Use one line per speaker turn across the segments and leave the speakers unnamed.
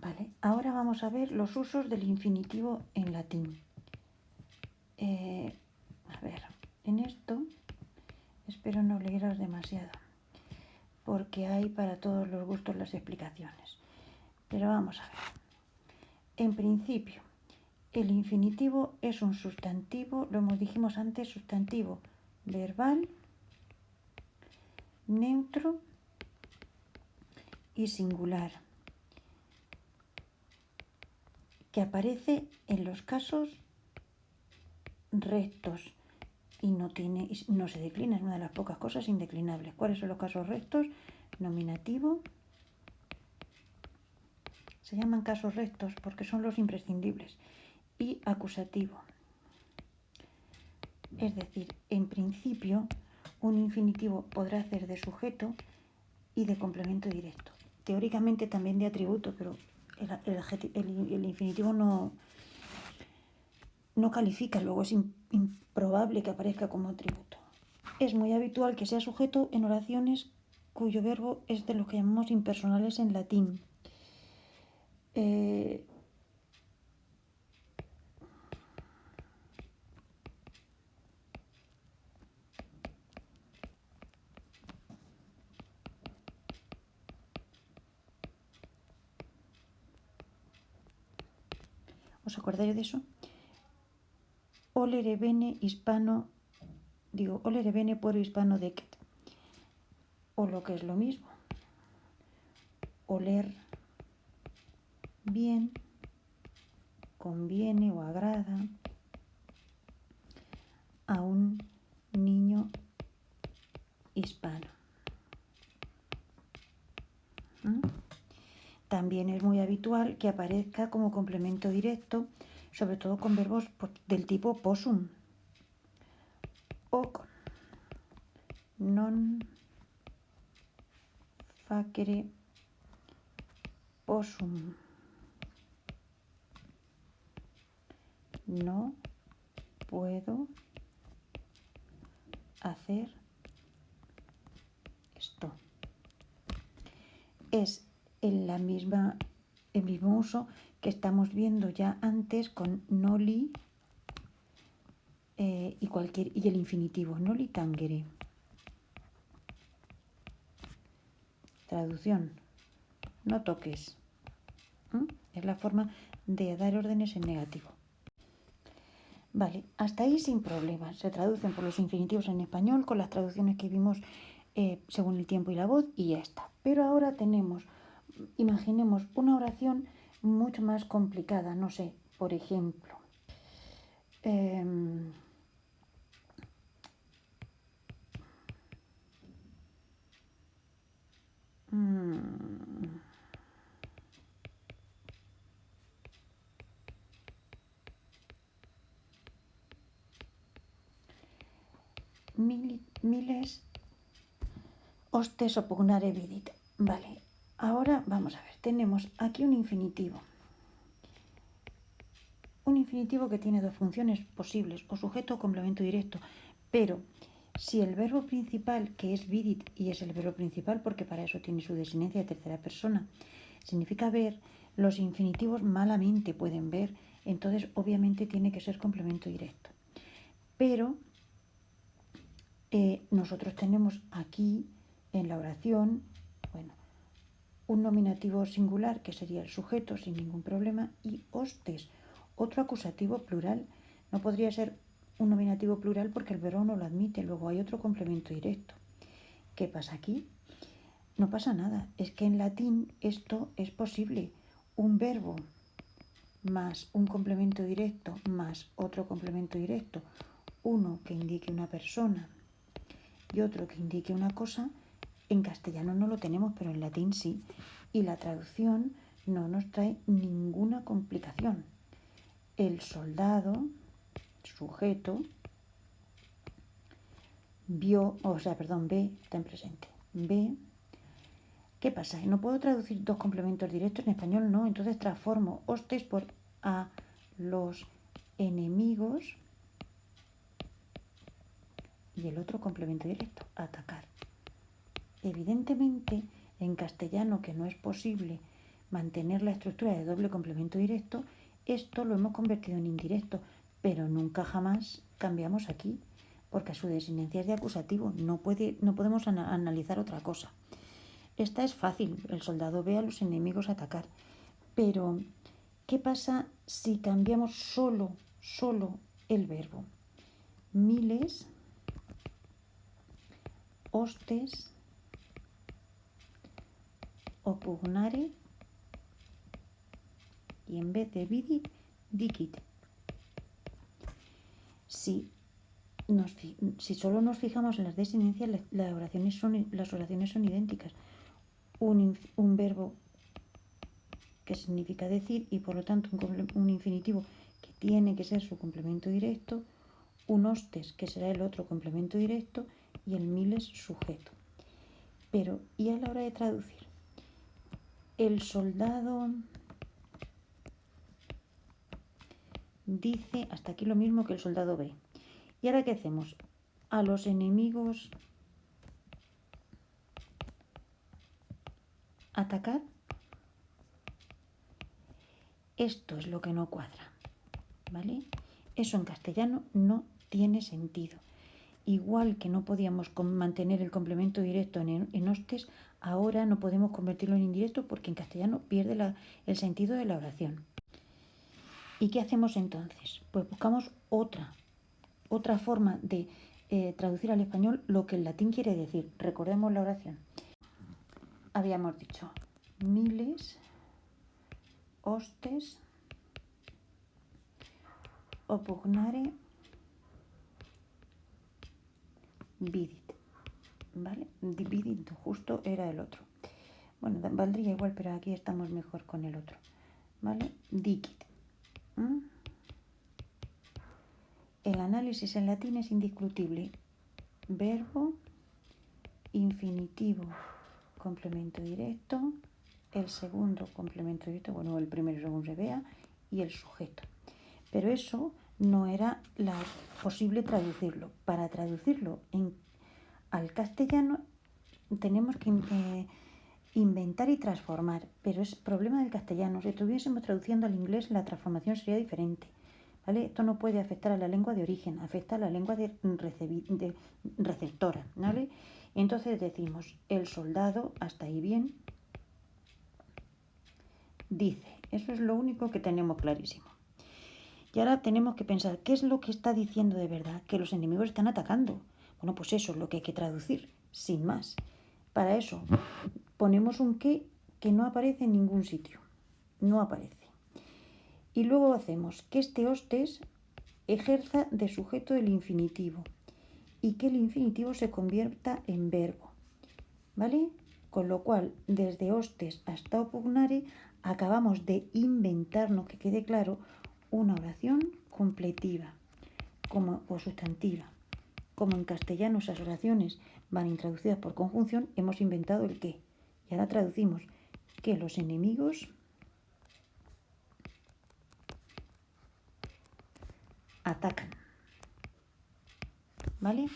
Vale, ahora vamos a ver los usos del infinitivo en latín. A ver, en esto espero no leeros demasiado, porque hay para todos los gustos las explicaciones. Pero vamos a ver. En principio, el infinitivo es un sustantivo, lo dijimos antes, sustantivo verbal, neutro y singular, que aparece en los casos rectos y no se declina, es una de las pocas cosas indeclinables. ¿Cuáles son los casos rectos? Nominativo. Se llaman casos rectos porque son los imprescindibles. Y acusativo. Es decir, en principio, un infinitivo podrá hacer de sujeto y de complemento directo. Teóricamente también de atributo, pero el infinitivo no califica, luego es improbable que aparezca como atributo. Es muy habitual que sea sujeto en oraciones cuyo verbo es de lo que llamamos impersonales en latín. ¿Os acordáis de eso? Olere bene puero hispano decet. O lo que es lo mismo. Oler bien, conviene o agrada a un niño hispano. También es muy habitual que aparezca como complemento directo, sobre todo con verbos del tipo possum. Hoc non facere possum. No puedo hacer esto. Es el mismo uso que estamos viendo ya antes con noli y el infinitivo, noli tangere. Traducción: no toques. Es la forma de dar órdenes en negativo. Vale, hasta ahí sin problemas. Se traducen por los infinitivos en español con las traducciones que vimos según el tiempo y la voz y ya está. Pero ahora imaginemos una oración mucho más complicada, no sé, por ejemplo. Miles hostes oppugnare vidit. Vale, ahora vamos a ver, tenemos aquí un infinitivo. Un infinitivo que tiene dos funciones posibles, o sujeto o complemento directo, pero si el verbo principal, que es vidit, y es el verbo principal porque para eso tiene su desinencia de tercera persona, significa ver, los infinitivos malamente pueden ver, entonces obviamente tiene que ser complemento directo. Pero nosotros tenemos aquí en la oración, un nominativo singular que sería el sujeto sin ningún problema y hostes, otro acusativo plural. No podría ser un nominativo plural porque el verbo no lo admite. Luego hay otro complemento directo. ¿Qué pasa aquí? No pasa nada. Es que en latín esto es posible. Un verbo más un complemento directo más otro complemento directo. Uno que indique una persona y otro que indique una cosa. En castellano no lo tenemos, pero en latín sí. Y la traducción no nos trae ninguna complicación. El soldado, sujeto, ve, está en presente. Ve. ¿Qué pasa? ¿No puedo traducir dos complementos directos en español? No, entonces transformo hostes por a los enemigos y el otro complemento directo, atacar. Evidentemente, en castellano, que no es posible mantener la estructura de doble complemento directo, esto lo hemos convertido en indirecto, pero nunca jamás cambiamos aquí, porque a su desinencia es de acusativo, no podemos analizar otra cosa. Esta es fácil, el soldado ve a los enemigos atacar, pero ¿qué pasa si cambiamos solo el verbo? Miles, hostes, opugnare, y en vez de vidit, dicit. Si solo nos fijamos en las desinencias, las oraciones son idénticas. Un verbo que significa decir y por lo tanto un infinitivo que tiene que ser su complemento directo, un hostes que será el otro complemento directo y el miles sujeto. Pero, ¿y a la hora de traducir? El soldado dice, hasta aquí lo mismo que el soldado ve. ¿Y ahora qué hacemos? A los enemigos atacar. Esto es lo que no cuadra, ¿vale? Eso en castellano no tiene sentido. Igual que no podíamos mantener el complemento directo en hostes, ahora no podemos convertirlo en indirecto porque en castellano pierde el sentido de la oración. ¿Y qué hacemos entonces? Pues buscamos otra forma de traducir al español lo que el latín quiere decir. Recordemos la oración. Habíamos dicho miles, hostes, opugnare, vidit, ¿vale? Vidit justo era el otro. Bueno, valdría igual, pero aquí estamos mejor con el otro, ¿vale? Dicit. El análisis en latín es indiscutible. Verbo, infinitivo, complemento directo, el segundo complemento directo, bueno, el primero según se vea, y el sujeto. Pero eso no era posible traducirlo. Para traducirlo al castellano tenemos que inventar y transformar, pero es problema del castellano. Si estuviésemos traduciendo al inglés, la transformación sería diferente, ¿vale? Esto no puede afectar a la lengua de origen, afecta a la lengua de receptora, ¿vale? Entonces decimos, el soldado, hasta ahí bien, dice. Eso es lo único que tenemos clarísimo. Y ahora tenemos que pensar, ¿qué es lo que está diciendo de verdad? Que los enemigos están atacando. Bueno, pues eso es lo que hay que traducir, sin más. Para eso ponemos un que no aparece en ningún sitio. No aparece. Y luego hacemos que este hostes ejerza de sujeto el infinitivo y que el infinitivo se convierta en verbo, ¿vale? Con lo cual, desde hostes hasta opugnare, acabamos de inventarnos, que quede claro, una oración completiva o sustantiva. Como en castellano esas oraciones van introducidas por conjunción, hemos inventado el qué. Y ahora traducimos que los enemigos atacan. ¿Vale?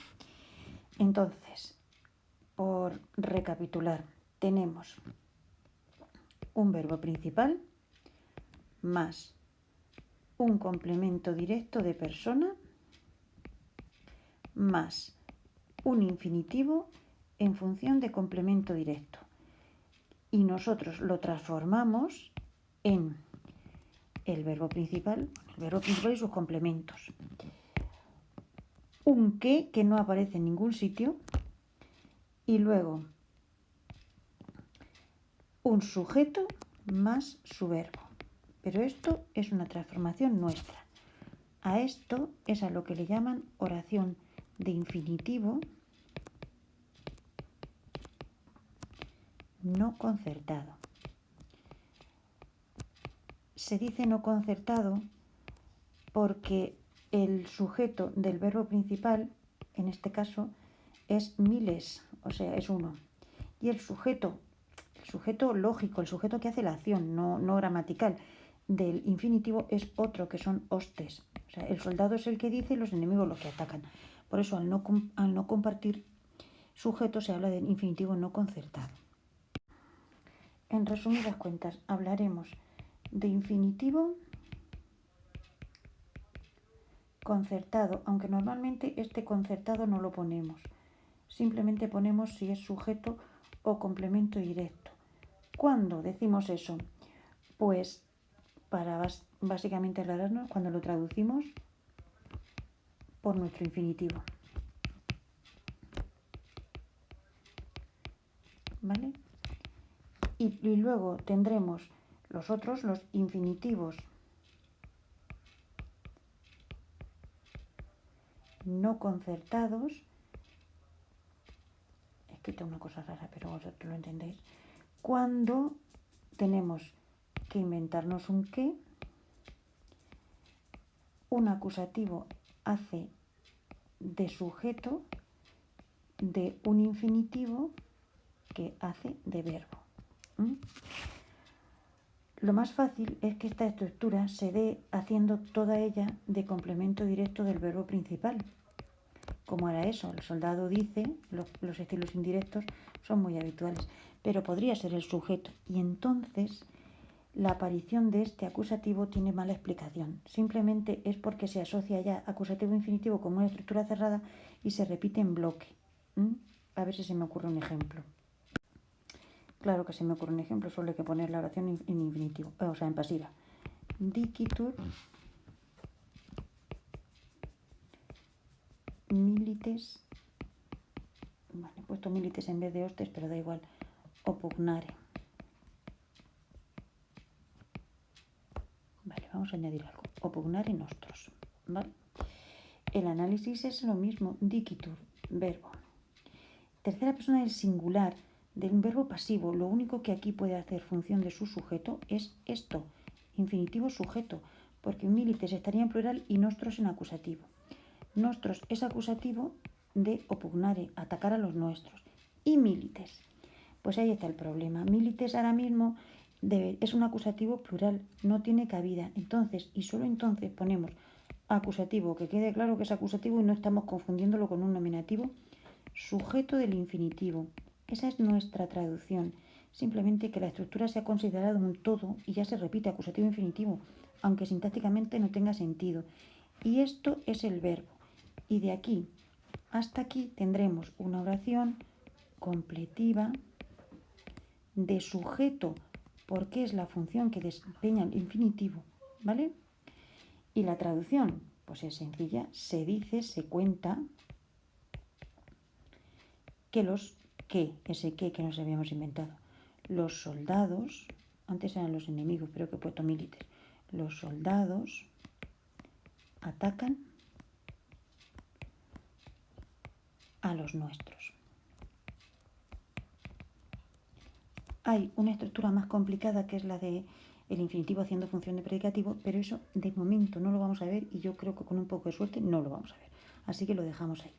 Entonces, por recapitular, tenemos un verbo principal más un complemento directo de persona más un infinitivo en función de complemento directo. Y nosotros lo transformamos en el verbo principal y sus complementos. Un que no aparece en ningún sitio y luego un sujeto más su verbo. Pero esto es una transformación nuestra. A esto es a lo que le llaman oración de infinitivo no concertado. Se dice no concertado porque el sujeto del verbo principal, en este caso, es miles, o sea, es uno. Y el sujeto lógico, el sujeto que hace la acción, no gramatical, del infinitivo es otro, que son hostes. O sea, el soldado es el que dice y los enemigos los que atacan. Por eso, al no compartir sujeto, se habla del infinitivo no concertado. en resumidas cuentas, hablaremos de infinitivo concertado, aunque normalmente este concertado no lo ponemos. Simplemente ponemos si es sujeto o complemento directo. ¿Cuándo decimos eso? Pues para básicamente aclararnos cuando lo traducimos por nuestro infinitivo. ¿Vale? Y luego tendremos los otros, los infinitivos no concertados. He escrito una cosa rara, pero vosotros lo entendéis. Cuando tenemos que inventarnos un qué, un acusativo hace de sujeto de un infinitivo que hace de verbo. Lo más fácil es que esta estructura se dé haciendo toda ella de complemento directo del verbo principal. Como era eso, el soldado dice, los estilos indirectos son muy habituales, pero podría ser el sujeto. Y entonces la aparición de este acusativo tiene mala explicación. Simplemente es porque se asocia ya acusativo infinitivo como una estructura cerrada y se repite en bloque. A ver si se me ocurre un ejemplo. Claro que se me ocurre un ejemplo, solo hay que poner la oración en infinitivo, o sea, en pasiva. Dicitur milites, vale, he puesto milites en vez de hostes, pero da igual, opugnare. Vale, vamos a añadir algo, opugnare nostros, ¿vale? El análisis es lo mismo, dicitur, verbo. Tercera persona del singular de un verbo pasivo, lo único que aquí puede hacer función de su sujeto es esto, infinitivo sujeto, porque milites estaría en plural y nostros en acusativo. Nostros es acusativo de opugnare, atacar a los nuestros. Y milites, pues ahí está el problema. Milites ahora mismo es un acusativo plural, no tiene cabida. Entonces, y solo entonces ponemos acusativo, que quede claro que es acusativo y no estamos confundiéndolo con un nominativo, sujeto del infinitivo. Esa es nuestra traducción. Simplemente que la estructura se ha considerado un todo y ya se repite acusativo infinitivo, aunque sintácticamente no tenga sentido. Y esto es el verbo. Y de aquí hasta aquí tendremos una oración completiva de sujeto, porque es la función que desempeña el infinitivo, ¿vale? Y la traducción, pues es sencilla, se dice, se cuenta que ese que nos habíamos inventado, los soldados, antes eran los enemigos, pero que he puesto milites, los soldados atacan a los nuestros. Hay una estructura más complicada que es la de el infinitivo haciendo función de predicativo, pero eso de momento no lo vamos a ver y yo creo que con un poco de suerte no lo vamos a ver. Así que lo dejamos ahí.